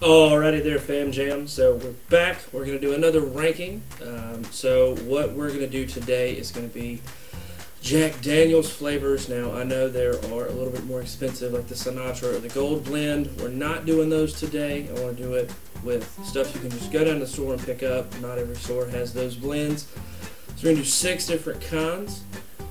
Alrighty there, fam jam. So we're back. We're going to do another ranking. So what we're going to do today is going to be Jack Daniel's flavors. Now I know there are a little bit more expensive, like the Sinatra or the Gold Blend. We're not doing those today. I want to do it with stuff you can just go down to the store and pick up. Not every store has those blends. So we're going to do 6 different kinds.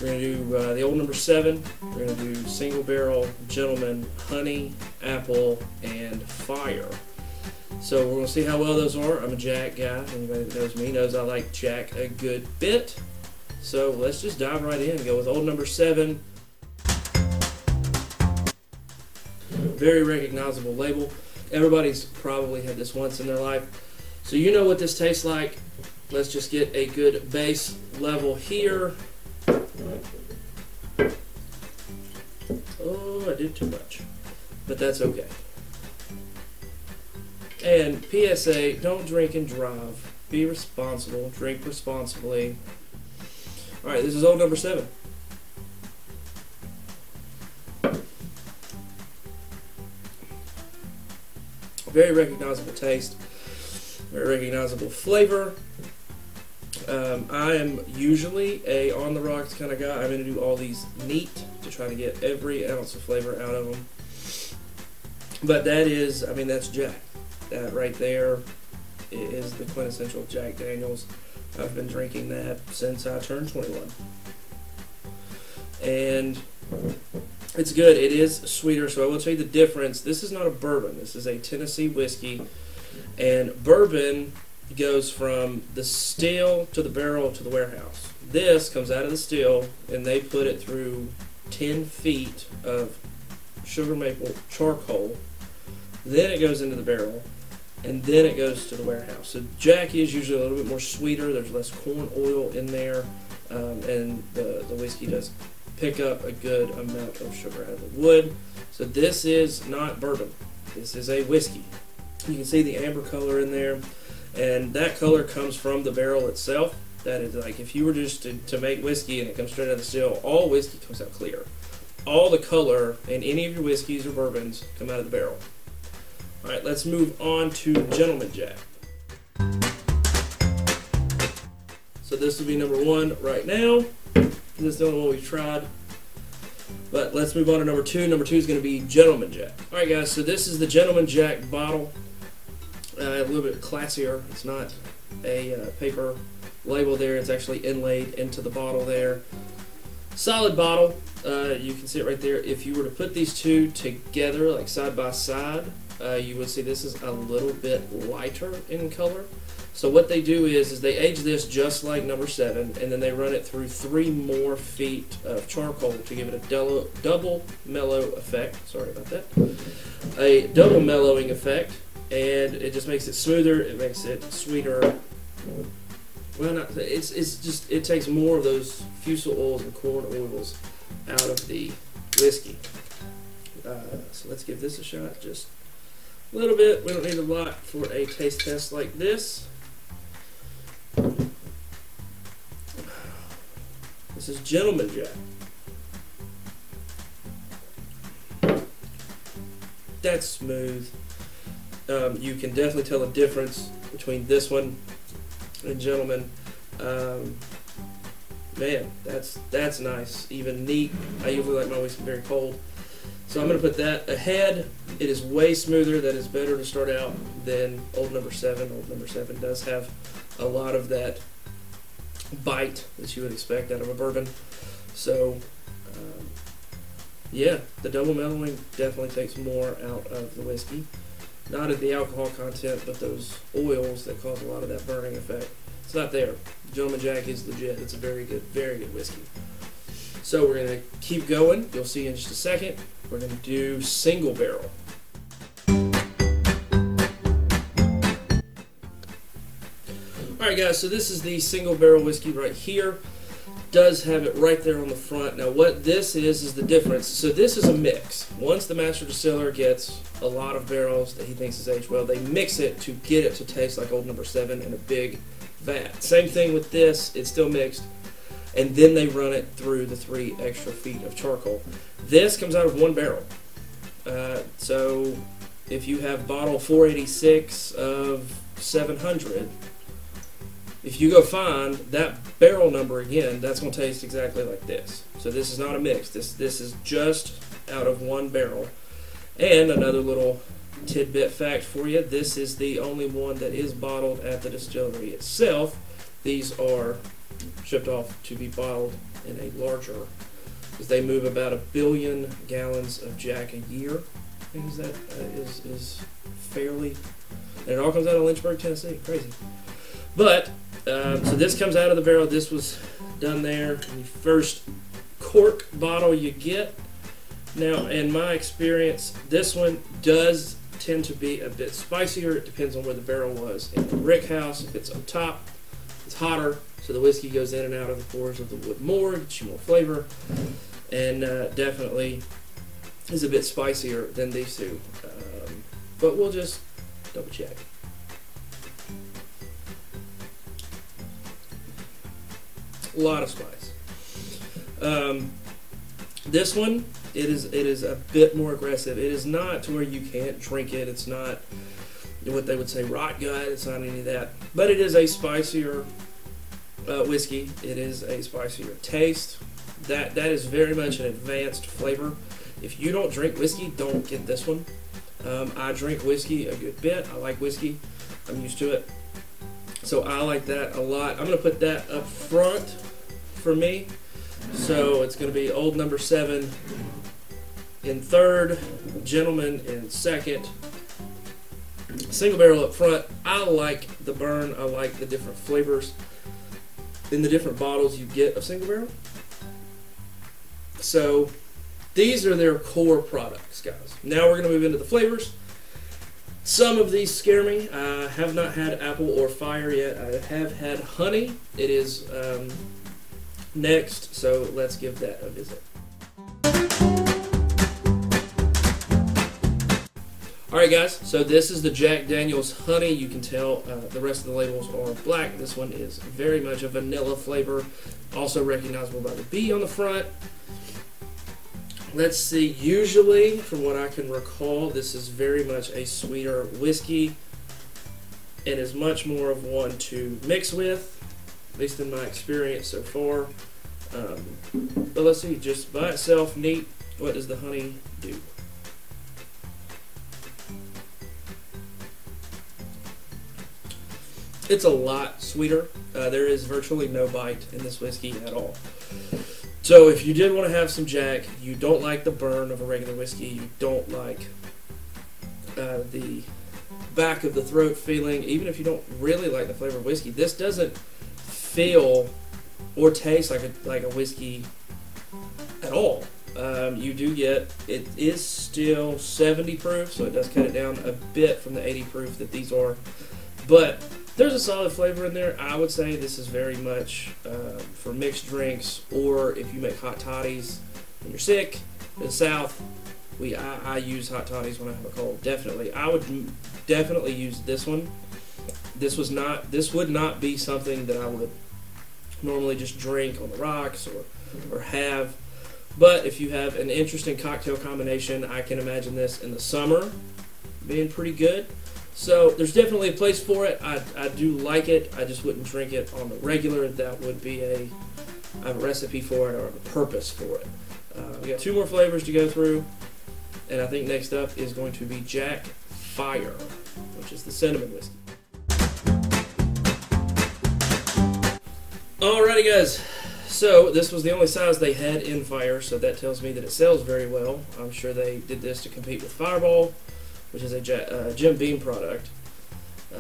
We're going to do the old number 7. We're going to do single barrel, gentleman, honey, apple, and fire. So we're going to see how well those are. I'm a Jack guy. Anybody that knows me knows I like Jack a good bit. So let's just dive right in and go with old number 7. Very recognizable label. Everybody's probably had this once in their life. So you know what this tastes like. Let's just get a good base level here. Oh, I did too much. But that's okay. And PSA, don't drink and drive. Be responsible. Drink responsibly. Alright, this is old number 7. Very recognizable taste. Very recognizable flavor. I am usually a on the rocks kind of guy. I'm going to do all these neat to try to get every ounce of flavor out of them. But that is, I mean, that's Jack. That right there is the quintessential Jack Daniels. I've been drinking that since I turned 21. And it's good. It is sweeter, so I will tell you the difference. This is not a bourbon. This is a Tennessee whiskey. And bourbon goes from the still to the barrel to the warehouse. This comes out of the still, and they put it through 10 feet of sugar maple charcoal. Then it goes into the barrel, and then it goes to the warehouse. So Jack is usually a little bit more sweeter. There's less corn oil in there, and the whiskey does pick up a good amount of sugar out of the wood. So this is not bourbon. This is a whiskey. You can see the amber color in there. And that color comes from the barrel itself. That is, like, if you were just to make whiskey and it comes straight out of the still, all whiskey comes out clear. All the color in any of your whiskeys or bourbons come out of the barrel. Alright, let's move on to Gentleman Jack. So this will be number 1 right now. This is the only one we've tried. But let's move on to number 2. Number 2 is going to be Gentleman Jack. Alright guys, so this is the Gentleman Jack bottle. A little bit classier. It's not a paper label there. It's actually inlaid into the bottle there. Solid bottle. You can see it right there. If you were to put these two together, like side by side, you would see this is a little bit lighter in color. So what they do is they age this just like number 7, and then they run it through 3 more feet of charcoal to give it a double mellow effect. Sorry about that. A double mellowing effect. And it just makes it smoother. It makes it sweeter. Well, it's just, it takes more of those fusel oils and corn oils out of the whiskey. So let's give this a shot. Just a little bit. We don't need a lot for a taste test like this. This is Gentleman Jack. That's smooth. You can definitely tell a difference between this one and Gentleman. Man, that's nice. Even neat. I usually like my whiskey very cold. So I'm going to put that ahead. It is way smoother. That is better to start out than old number 7. Old number 7 does have a lot of that bite that you would expect out of a bourbon. So, yeah, the double mellowing definitely takes more out of the whiskey. Not at the alcohol content, but those oils that cause a lot of that burning effect. It's not there. Gentleman Jack is legit. It's a very good whiskey. So we're going to keep going. You'll see in just a second. We're going to do single barrel. Alright guys, so this is the single barrel whiskey right here. Does have it right there on the front. Now what this is the difference. So this is a mix. Once the master distiller gets a lot of barrels that he thinks is aged well, they mix it to get it to taste like old number 7 in a big vat. Same thing with this. It's still mixed. And then they run it through the 3 extra feet of charcoal. This comes out of 1 barrel. So if you have bottle 486 of 700, if you go find that barrel number again, that's going to taste exactly like this. So this is not a mix. This is just out of one barrel. And another little tidbit fact for you, this is the only one that is bottled at the distillery itself. These are shipped off to be bottled in a larger, because they move about 1 billion gallons of Jack a year. I think that is fairly, and it all comes out of Lynchburg, Tennessee. Crazy. But so this comes out of the barrel. This was done there. And the first cork bottle you get. Now, in my experience, this one does tend to be a bit spicier. It depends on where the barrel was. In the rick house, if it's on top, it's hotter, so the whiskey goes in and out of the pores of the wood more, gets you more flavor, and definitely is a bit spicier than these two. But we'll just double check. A lot of spice. This one, it is a bit more aggressive. It is not to where you can't drink it. It's not what they would say rot gut. It's not any of that. But it is a spicier whiskey. It is a spicier taste. That is very much an advanced flavor. If you don't drink whiskey, don't get this one. I drink whiskey a good bit. I like whiskey. I'm used to it. So I like that a lot. I'm going to put that up front for me. So it's going to be Old Number 7 in third, Gentleman in second. Single barrel up front. I like the burn. I like the different flavors in the different bottles you get of single barrel. So these are their core products, guys. Now we're going to move into the flavors. Some of these scare me. I have not had apple or fire yet. I have had honey. It is next, so let's give that a visit. Alright guys, so this is the Jack Daniel's Honey. You can tell the rest of the labels are black. This one is very much a vanilla flavor, also recognizable by the B on the front. Let's see, usually, from what I can recall, this is very much a sweeter whiskey and is much more of one to mix with, at least in my experience so far. But let's see, just by itself, neat, what does the honey do? It's a lot sweeter. There is virtually no bite in this whiskey at all. So if you did want to have some Jack, you don't like the burn of a regular whiskey, you don't like the back of the throat feeling, even if you don't really like the flavor of whiskey, this doesn't feel or taste like a whiskey at all. You do get, it is still 70 proof, so it does cut it down a bit from the 80 proof that these are, but there's a solid flavor in there. I would say this is very much for mixed drinks, or if you make hot toddies when you're sick. In the South, I use hot toddies when I have a cold. Definitely, I would definitely use this one. This would not be something that I would normally just drink on the rocks or have. But if you have an interesting cocktail combination, I can imagine this in the summer being pretty good. So there's definitely a place for it. I do like it. I just wouldn't drink it on the regular. That would be I have a recipe for it or a purpose for it. We got 2 more flavors to go through, and I think next up is going to be Jack Fire, which is the cinnamon whiskey. Alrighty guys, so this was the only size they had in Fire, so that tells me that it sells very well. I'm sure they did this to compete with Fireball, which is a Jim Beam product.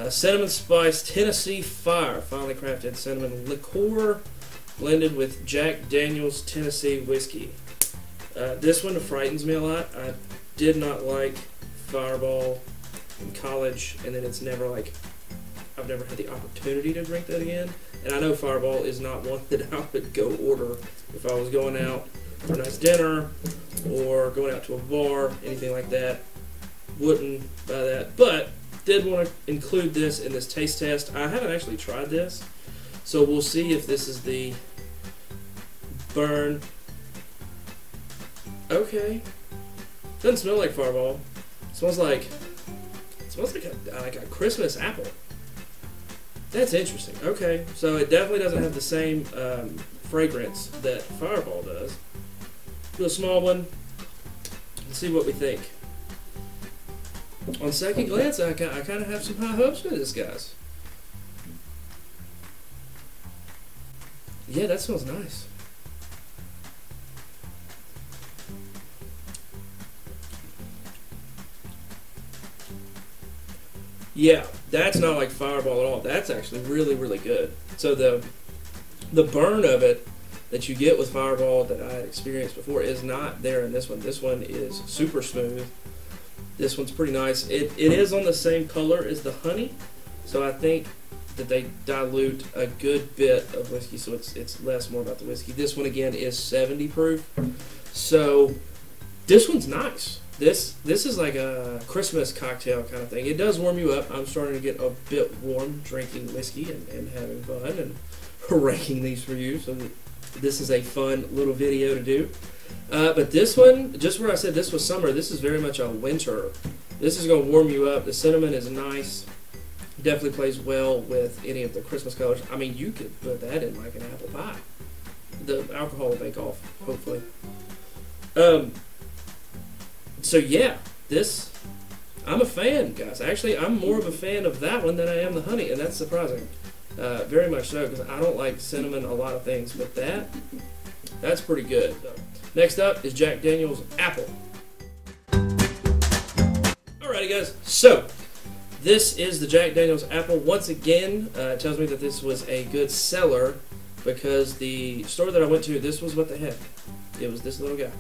Cinnamon Spice Tennessee Fire, finely crafted cinnamon liqueur blended with Jack Daniel's Tennessee whiskey. This one frightens me a lot. I did not like Fireball in college, and then it's never like, I've never had the opportunity to drink that again. And I know Fireball is not one that I would go order if I was going out for a nice dinner or going out to a bar, anything like that. Wouldn't buy that, but did want to include this in this taste test. I haven't actually tried this, so we'll see if this is the burn. Okay, doesn't smell like Fireball. It smells like smells like a Christmas apple. That's interesting. Okay, so it definitely doesn't have the same fragrance that Fireball does. Do a small one and see what we think. On second glance, I kind of have some high hopes for this, guys. Yeah, that smells nice. Yeah, that's not like Fireball at all. That's actually really, really good. So the burn of it that you get with Fireball that I had experienced before is not there in this one. This one is super smooth. This one's pretty nice. It is on the same color as the honey, so I think that they dilute a good bit of whiskey, so it's less more about the whiskey. This one again is 70 proof, so this one's nice. This is like a Christmas cocktail kind of thing. It does warm you up. I'm starting to get a bit warm drinking whiskey and having fun and ranking these for you. So this is a fun little video to do. But this one, just where I said this was summer, this is very much a winter. This is going to warm you up. The cinnamon is nice. Definitely plays well with any of the Christmas colors. I mean, you could put that in like an apple pie. The alcohol will bake off, hopefully. So yeah, I'm a fan, guys. Actually, I'm more of a fan of that one than I am the honey, and that's surprising. Very much so, because I don't like cinnamon a lot of things, but that's pretty good. So, next up is Jack Daniel's Apple. Alrighty, guys. So this is the Jack Daniel's Apple. Once again, it tells me that this was a good seller because the store that I went to, this was what they had. It was this little guy.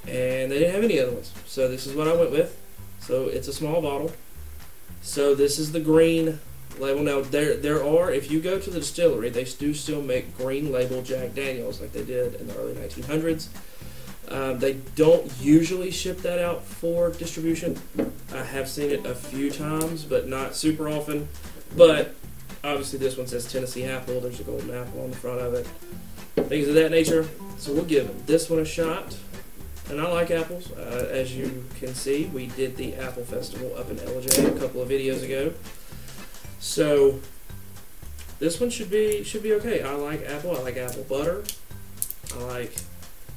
And they didn't have any other ones. So this is what I went with. So it's a small bottle. So this is the green label. Now there are, if you go to the distillery, they do still make green label Jack Daniels like they did in the early 1900s. They don't usually ship that out for distribution. I have seen it a few times, but not super often. But obviously this one says Tennessee apple. There's a golden apple on the front of it. Things of that nature. So we'll give this one a shot. And I like apples. As you can see, we did the Apple Festival up in LJ a couple of videos ago. So this one should be okay. I like apple. I like apple butter. I like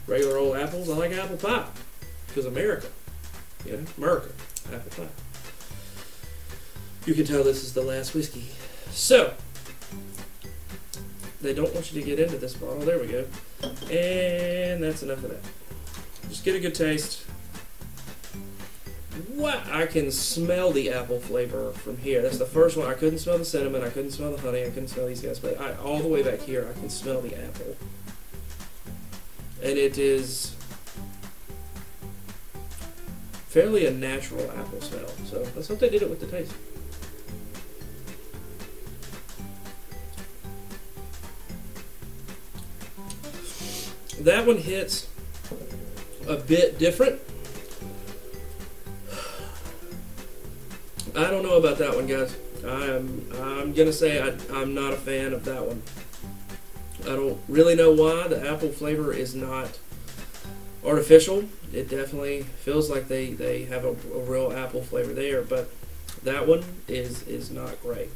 regular old apples. I like apple pie. Because America. You know, America. Apple pie. You can tell this is the last whiskey. So they don't want you to get into this bottle. There we go. And that's enough of that. Just get a good taste. Wow, I can smell the apple flavor from here. That's the first one. I couldn't smell the cinnamon. I couldn't smell the honey. I couldn't smell these guys. But all the way back here, I can smell the apple. And it is fairly a natural apple smell. So let's hope they did it with the taste. That one hits a bit different. I don't know about that one, guys. I'm gonna say I'm not a fan of that one. I don't really know why. The apple flavor is not artificial. It definitely feels like they have a real apple flavor there, but that one is not great.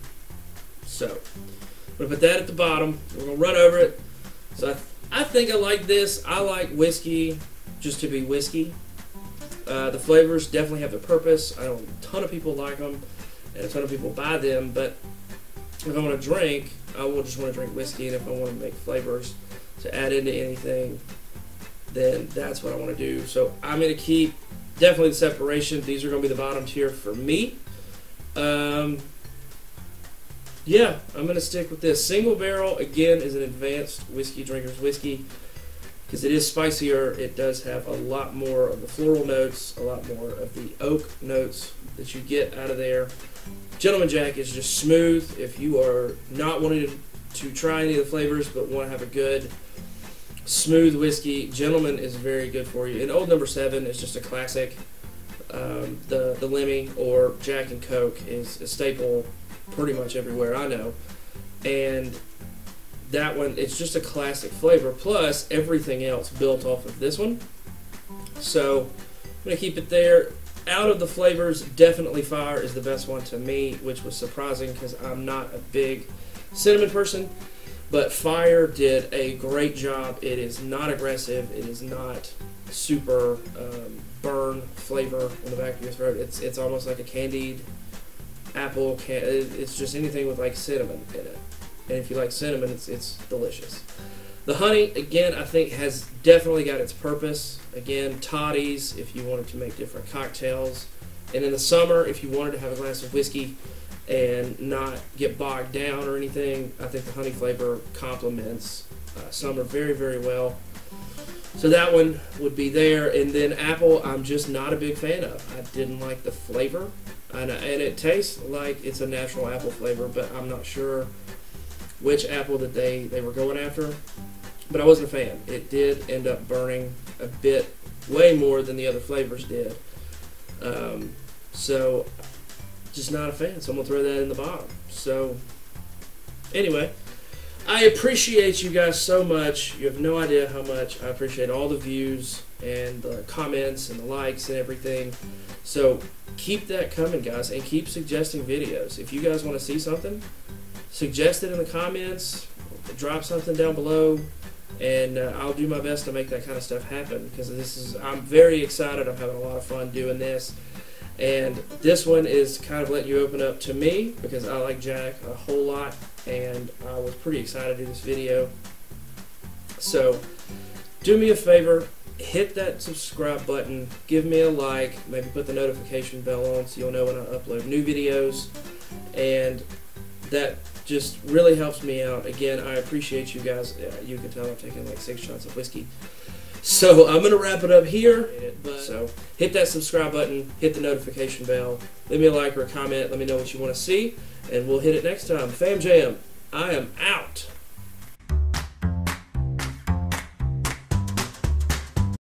So I'm gonna put that at the bottom. We're gonna run over it. So I think I like this. I like whiskey just to be whiskey. The flavors definitely have their purpose. I know a ton of people like them, and a ton of people buy them, but if I want to drink, I will just want to drink whiskey, and if I want to make flavors to add into anything, then that's what I want to do. So I'm going to keep definitely the separation. These are going to be the bottom tier for me. Yeah, I'm going to stick with this. Single barrel, again, is an advanced whiskey drinker's whiskey. Because it is spicier, it does have a lot more of the floral notes, a lot more of the oak notes that you get out of there. Gentleman Jack is just smooth. If you are not wanting to try any of the flavors but want to have a good, smooth whiskey, Gentleman is very good for you. And Old Number 7 is just a classic. The Lemmy or Jack and Coke is a staple pretty much everywhere I know. And that one, it's just a classic flavor, plus everything else built off of this one. So I'm going to keep it there. out of the flavors, definitely Fire is the best one to me, which was surprising because I'm not a big cinnamon person. But Fire did a great job. It is not aggressive. It is not super burn flavor in the back of your throat. It's almost like a candied apple. It's just anything with like cinnamon in it. And if you like cinnamon, it's delicious. The honey, again, I think has definitely got its purpose. Again, toddies, if you wanted to make different cocktails. And in the summer, if you wanted to have a glass of whiskey and not get bogged down or anything, I think the honey flavor complements summer very, very well. So that one would be there. And then apple, I'm just not a big fan of. I didn't like the flavor. And it tastes like it's a natural apple flavor, but I'm not sure which apple that they were going after. But I wasn't a fan. It did end up burning a bit, way more than the other flavors did. So, just not a fan. So I'm going to throw that in the bottom. So, anyway, I appreciate you guys so much. You have no idea how much I appreciate all the views and the comments and the likes and everything. So, keep that coming, guys, and keep suggesting videos. If you guys want to see something, suggest it in the comments, drop something down below, and I'll do my best to make that kind of stuff happen, because I'm very excited. I'm having a lot of fun doing this, and this one is kind of letting you open up to me, because I like Jack a whole lot, and I was pretty excited to do this video. So do me a favor, hit that subscribe button, give me a like, maybe put the notification bell on so you'll know when I upload new videos, and that just really helps me out. Again, I appreciate you guys. You can tell I'm taking like 6 shots of whiskey. So I'm going to wrap it up here. So hit that subscribe button, hit the notification bell, leave me a like or a comment, let me know what you want to see, and we'll hit it next time. Fam Jam, I am out.